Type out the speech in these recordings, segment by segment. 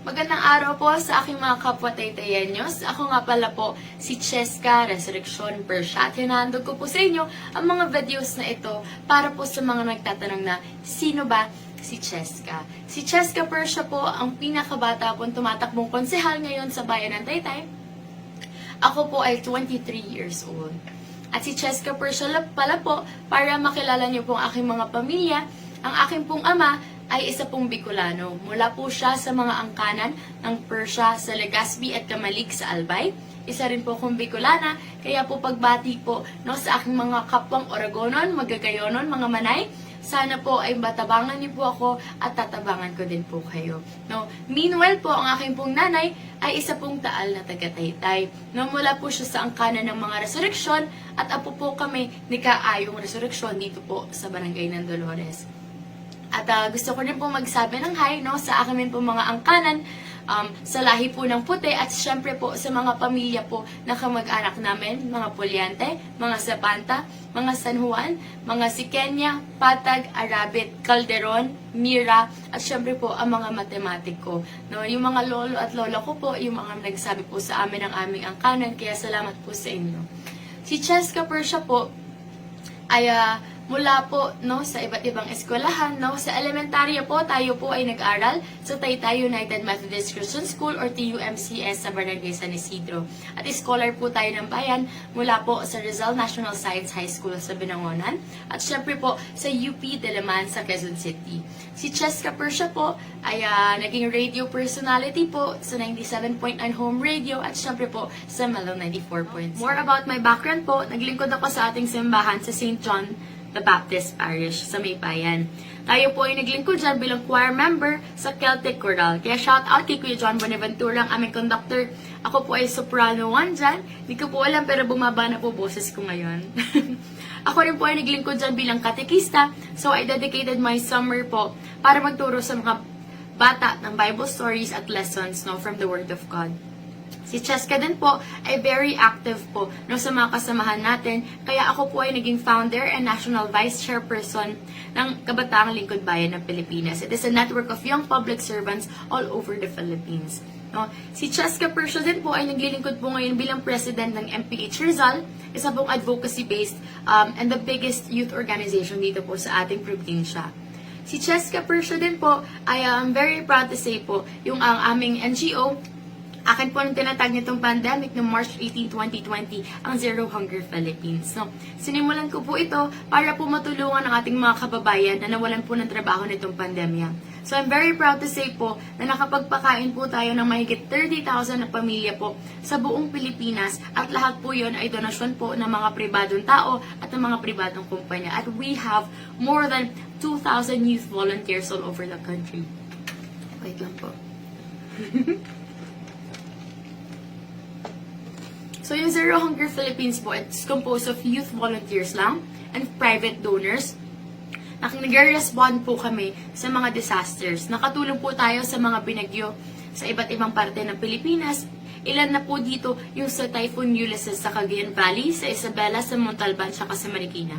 Magandang araw po sa aking mga kapwa Taytayenyos. Ako nga pala po si Cheska Resurrection Persha. At hinahandog ko po sa inyo ang mga videos na ito para po sa mga nagtatanong na sino ba si Cheska. Si Cheska Persha po ang pinakabata pong tumatakbong konsehal ngayon sa bayan ng Taytay. Ako po ay 23 years old. At si Cheska Persha pala po, para makilala niyo po ang aking mga pamilya, ang aking pong ama ay isa pong Bicolano. Mula po siya sa mga angkanan ng Persha sa Legazpi at Camalik sa Albay. Isa rin po akong Bicolana, kaya po pagbati po sa aking mga kapwang Oragonon, Magagayonon, mga Manay, sana po ay matabangan niyo po ako at tatabangan ko din po kayo. Meanwhile po, ang aking pong nanay ay isa pong Taal na taga-Taytay. Mula po siya sa angkanan ng mga resurreksyon at apo po kami ni Kaayong Resurreksyon dito po sa Barangay ng Dolores. At gusto ko rin po magsabi ng hi sa akin po mga angkanan, sa lahi po ng puti at syempre po sa mga pamilya po na kamag-anak namin, mga Puliante, mga Zapanta, mga San Juan, mga Sikenya, Patag, Arabit, Calderon, Mira, at syempre po ang mga matematiko. Yung mga lolo at lola ko po, yung mga nagsabi po sa amin ng aming angkanan, kaya salamat po sa inyo. Si Cheska Persha po ay mula po sa iba't ibang eskwelahan. Sa elementarya po, tayo po ay nag-aral sa Taytay United Methodist Christian School or TUMCS sa Barangay San Isidro. At scholar po tayo ng bayan mula po sa Rizal National Science High School sa Binangonan. At syempre po sa UP Diliman sa Quezon City. Si Cheska Persha po ay naging radio personality po sa 97.9 Home Radio at syempre po sa Mellow 94.0. More about my background po, naglingkod ako sa ating simbahan sa St. John the Baptist Parish sa Maybayan. Tayo po ay naglingkod dyan bilang choir member sa Celtic Choral. Kaya shout out kay Kuya John Bonaventura, ang aming conductor. Ako po ay soprano 1 dyan. Hindi ko po alam pero bumaba na po boses ko ngayon. Ako rin po ay naglingkod dyan bilang katekista. So I dedicated my summer po para magturo sa mga bata ng Bible stories at lessons from the Word of God. Si Cheska din po ay very active po sa mga kasamahan natin. Kaya ako po ay naging founder and national vice chairperson ng Kabataang Lingkod Bayan ng Pilipinas. It is a network of young public servants all over the Philippines. Si Cheska Persha din po ay naglilingkod po ngayon bilang president ng MPH Rizal, isa pong advocacy-based and the biggest youth organization dito po sa ating probinsya. Si Cheska Persha din po ay very proud to say po yung ang aming NGO. Akin po nung tinatag nitong pandemic noong March 18, 2020, ang Zero Hunger Philippines. Sinimulan ko po ito para po matulungan ang ating mga kababayan na nawalan po ng trabaho nitong pandemya. So I'm very proud to say po na nakapagpakain po tayo ng mahigit 30,000 na pamilya po sa buong Pilipinas at lahat po yon ay donasyon po ng mga pribadong tao at ng mga pribadong kumpanya. At we have more than 2,000 youth volunteers all over the country. Wait lang po. So, yung Zero Hunger Philippines po, it's composed of youth volunteers lang and private donors. Nag-respond po kami sa mga disasters. Nakatulong po tayo sa mga binagyo sa iba't ibang parte ng Pilipinas. Ilan na po dito yung sa Typhoon Ulysses sa Cagayan Valley, sa Isabela, sa Montalban, saka sa Marikina.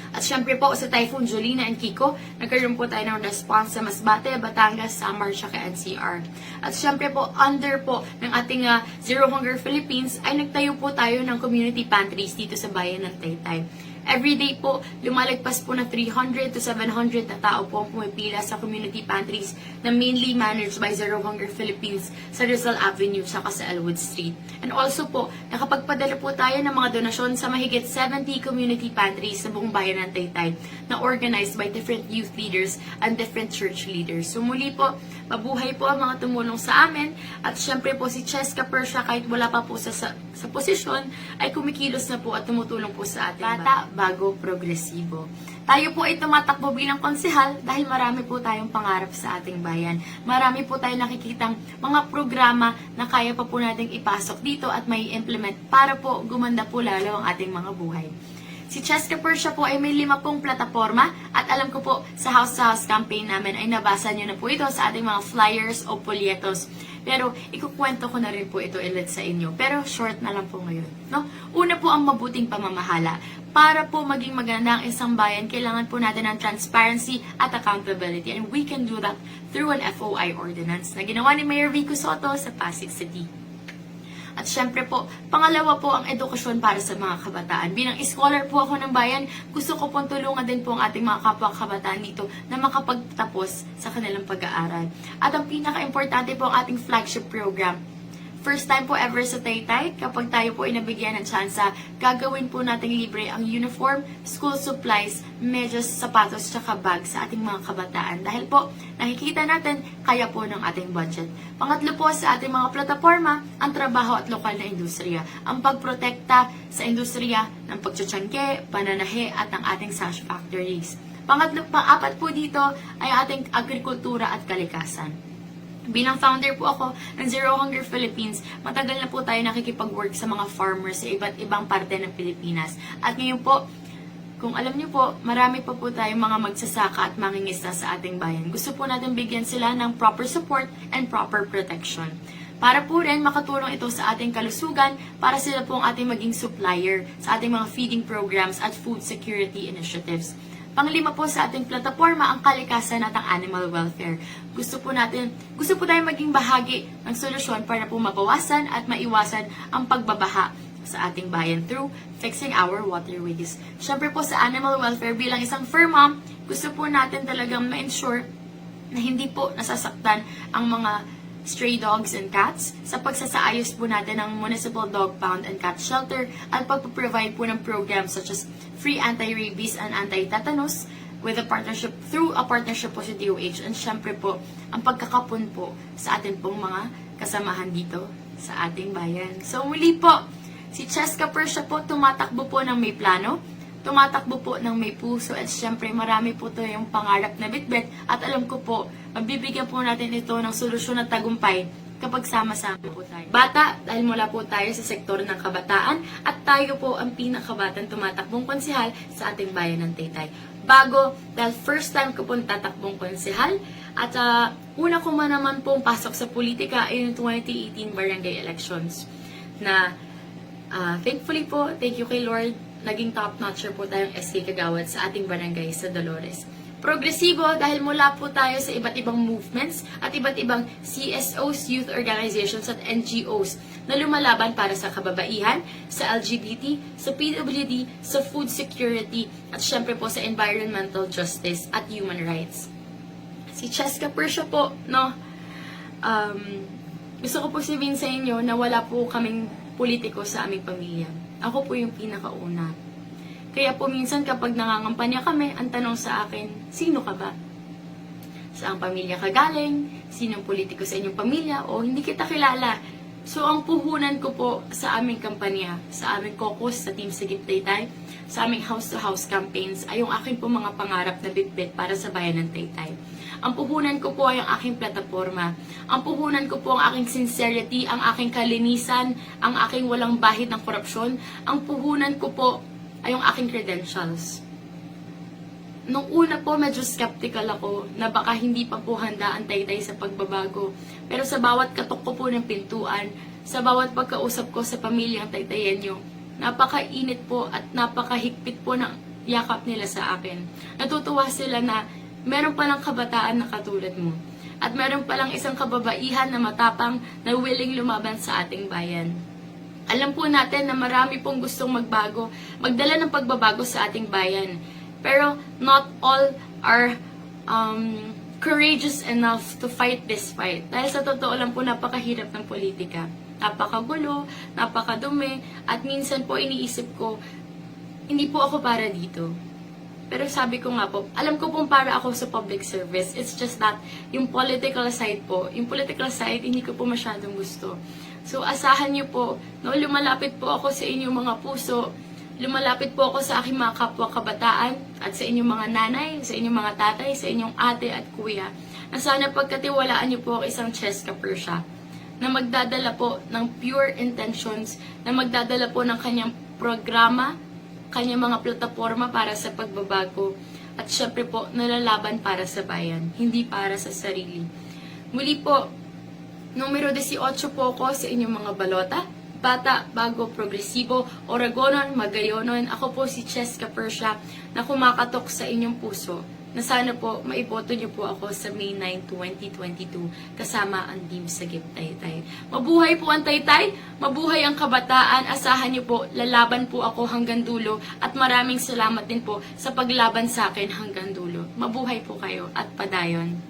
At syempre po sa Typhoon Jolina and Kiko, nagkaroon po tayo ng response sa Masbate, Batangas, Samar, saka NCR. At syempre po, under po ng ating Zero Hunger Philippines, ay nagtayo po tayo ng community pantries dito sa bayan ng Taytay. Everyday po, lumalagpas po na 300 to 700 na tao po ang pumipila sa community pantries na mainly managed by Zero Hunger Philippines sa Rizal Avenue saka sa Elwood Street. And also po, nakapagpadala po tayo ng mga donasyon sa mahigit 70 community pantries sa buong bayan ng Taytay na organized by different youth leaders and different church leaders. So muli po, mabuhay po ang mga tumulong sa amin at syempre po si Cheska Persha kahit wala pa po sa posisyon ay kumikilos na po at tumutulong po sa ating bata bago progresibo. Tayo po ay tumatakbo bilang konsehal dahil marami po tayong pangarap sa ating bayan. Marami po tayong nakikitang mga programa na kaya pa po nating ipasok dito at may implement para po gumanda po lalo ang ating mga buhay. Si Cheska Persha po ay may 5 pong plataforma at alam ko po sa house-to-house campaign namin ay nabasa nyo na po ito sa ating mga flyers o polyetos. Pero ikukwento ko na rin po ito ulit sa inyo. Pero short na lang po ngayon. Una po ang mabuting pamamahala. Para po maging maganda ang isang bayan, kailangan po natin ng transparency at accountability. And we can do that through an FOI ordinance na ginawa ni Mayor Vico Soto sa Pasig City. At syempre po, pangalawa po ang edukasyon para sa mga kabataan. Bilang scholar po ako ng bayan, gusto ko pong tulungan din po ang ating mga kapwa kabataan dito na makapagtapos sa kanilang pag-aaral. At ang pinaka-importante po ang ating flagship program. First time po ever sa Taytay, kapag tayo po ay nabigyan ng tsansa, gagawin po natin libre ang uniform, school supplies, medyas, sapatos, tsaka bag sa ating mga kabataan. Dahil po, nakikita natin, kaya po ng ating budget. Pangatlo po sa ating mga plataforma, ang trabaho at lokal na industriya. Ang pagprotekta sa industriya ng pagtsatsangke, pananahe at ang ating sash factories. Pang-apat po dito ay ating agrikultura at kalikasan. Bilang founder po ako ng Zero Hunger Philippines, matagal na po tayo nakikipag-work sa mga farmers sa iba't ibang parte ng Pilipinas. At ngayon po, kung alam niyo po, marami pa po tayong mga magsasaka at mangingisda sa ating bayan. Gusto po natin bigyan sila ng proper support and proper protection. Para po rin makatulong ito sa ating kalusugan para sila po ang ating maging supplier sa ating mga feeding programs at food security initiatives. Panglima po sa ating plataforma ang kalikasan at ang animal welfare. Gusto po tayong maging bahagi ng solusyon para po mabawasan at maiwasan ang pagbabaha sa ating bayan through fixing our waterways. Siyempre po sa animal welfare, bilang isang fur mom, gusto po natin talagang ma-ensure na hindi po nasasaktan ang mga stray dogs and cats sa pagsasaayos po natin ng Municipal Dog Pound and Cat Shelter at pagpaprovide po ng programs such as free anti-rabies and anti-tetanus through a partnership po sa DOH, and syempre po ang pagkakapon po sa atin pong mga kasamahan dito sa ating bayan. So muli po, si Cheska Persha po tumatakbo po ng may plano, tumatakbo po ng may puso, at syempre marami po ito yung pangarap na bitbit, at alam ko po, mabibigyan po natin ito ng solusyon at tagumpay kapag sama-sama po tayo. Bata, dahil mula po tayo sa sektor ng kabataan, at tayo po ang pinakabatang tumatakbong konsehal sa ating bayan ng Taytay. Bago, dahil first time ko po tatakbong konsehal, at una ko man naman pong pasok sa politika ay yung 2018 barangay elections. Na thankfully po, thank you kay Lord, naging top-notcher po tayong SK Kagawad sa ating barangay sa Dolores. Progresibo dahil mula po tayo sa iba't ibang movements at iba't ibang CSOs, youth organizations at NGOs na lumalaban para sa kababaihan, sa LGBT, sa PWD, sa food security, at syempre po sa environmental justice at human rights. Si Cheska Persha po, gusto ko po sabihin sa inyo na wala po kaming politiko sa aming pamilya. Ako po yung pinakauna. Kaya po minsan kapag nangangampanya kami, ang tanong sa akin, sino ka ba? Saang pamilya ka galing? Sinong politiko sa inyong pamilya? O hindi kita kilala? So ang puhunan ko po sa aming kampanya, sa aming caucus, sa Team Sigip Taytay, sa aming house-to-house campaigns, ay yung aking po mga pangarap na bitbit para sa bayan ng Taytay. Ang puhunan ko po ay ang aking plataforma. Ang puhunan ko po ang aking sincerity, ang aking kalinisan, ang aking walang bahid ng korupsyon. Ang puhunan ko po ay yung aking credentials. Nung una po, medyo skeptical ako na baka hindi pa po handa ang Taytay sa pagbabago. Pero sa bawat katok ko po ng pintuan, sa bawat pagkausap ko sa pamilyang Taytayenyo, napakainit po at napakahigpit po ng yakap nila sa akin. Natutuwa sila na meron palang kabataan na katulad mo. At meron palang isang kababaihan na matapang na willing lumaban sa ating bayan. Alam po natin na marami pong gustong magbago, magdala ng pagbabago sa ating bayan. Pero not all are courageous enough to fight this fight. Dahil sa totoo lang po, napakahirap ng politika. Napakagulo, napakadumi, at minsan po iniisip ko, hindi po ako para dito. Pero sabi ko nga po, alam ko pong para ako sa public service. It's just that yung political side po, hindi ko po masyadong gusto. So asahan niyo po, lumalapit po ako sa inyong mga puso, lumalapit po ako sa aking mga kapwa kabataan at sa inyong mga nanay, sa inyong mga tatay, sa inyong ate at kuya, na sana pagkatiwalaan niyo po ang isang Cheska Persha na magdadala po ng pure intentions, na magdadala po ng kanyang programa, kanyang mga plataforma para sa pagbabago, at syempre po nalalaban para sa bayan, hindi para sa sarili. Muli po, numero 18 po ko sa inyong mga balota, bata, bago, progresibo, Oragonon, Magayonon. Ako po si Cheska Persia na kumakatok sa inyong puso na sana po maiboto niyo po ako sa May 9, 2022 kasama ang Team Sagip Taytay. Mabuhay po ang Taytay, mabuhay ang kabataan, asahan niyo po, lalaban po ako hanggang dulo at maraming salamat din po sa paglaban sa akin hanggang dulo. Mabuhay po kayo at padayon.